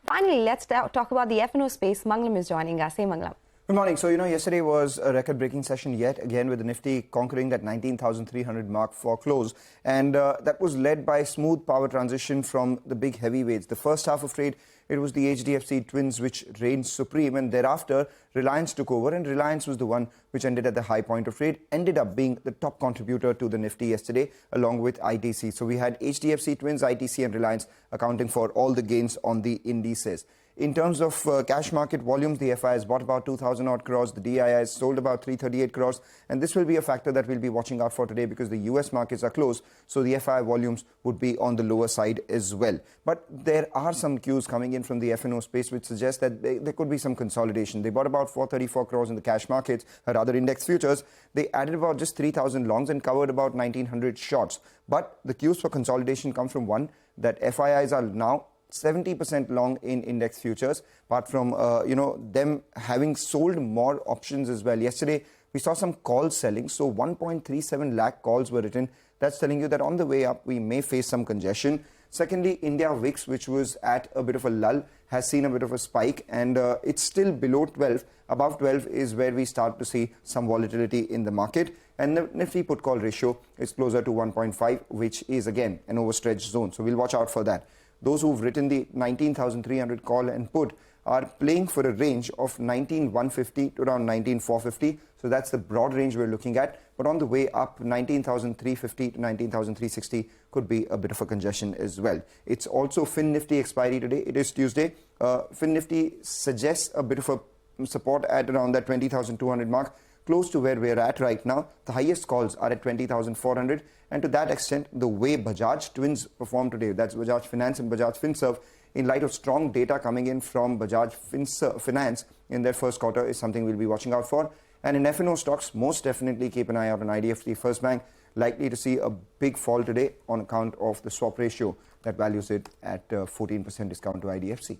Finally, let's talk about the F&O space. Mangalam is joining us. Hey, Mangalam. Good morning. So, yesterday was a record-breaking session yet again, with the Nifty conquering that 19,300 mark for close. And that was led by smooth power transition from the big heavyweights. The first half of trade, it was the HDFC twins which reigned supreme, and thereafter Reliance took over, and Reliance was the one which ended at the high point of trade, ended up being the top contributor to the Nifty yesterday, along with ITC. So we had HDFC twins, ITC and Reliance accounting for all the gains on the indices. In terms of cash market volumes, the FIIs bought about 2,000 odd crores, the DIIs sold about 338 crores, and this will be a factor that we'll be watching out for today because the US markets are closed, so the FII volumes would be on the lower side as well. But there are some cues coming in from the F&O space which suggest that there could be some consolidation. They bought about 434 crores in the cash markets or other index futures. They added about just 3,000 longs and covered about 1,900 shorts. But the cues for consolidation come from one, that FIIs are now 70% long in index futures, apart from them having sold more options as well. Yesterday we saw some calls selling, so 1.37 lakh calls were written. That's telling you that on the way up we may face some congestion. Secondly, India VIX, which was at a bit of a lull, has seen a bit of a spike, and it's still below 12. Above 12 is where we start to see some volatility in the market, and the Nifty put call ratio is closer to 1.5, which is again an overstretched zone, so we'll watch out for that. Those who've written the 19,300 call and put are playing for a range of 19,150 to around 19,450. So that's the broad range we're looking at. But on the way up, 19,350 to 19,360 could be a bit of a congestion as well. It's also Fin Nifty expiry today. It is Tuesday. Fin Nifty suggests a bit of a support at around that 20,200 mark, close to where we're at right now. The highest calls are at 20,400, and to that extent, the way Bajaj twins performed today, that's Bajaj Finance and Bajaj Finserv, in light of strong data coming in from Bajaj Finance in their first quarter, is something we'll be watching out for. And in F&O stocks, most definitely keep an eye out on IDFC First Bank, likely to see a big fall today on account of the swap ratio that values it at 14% discount to IDFC.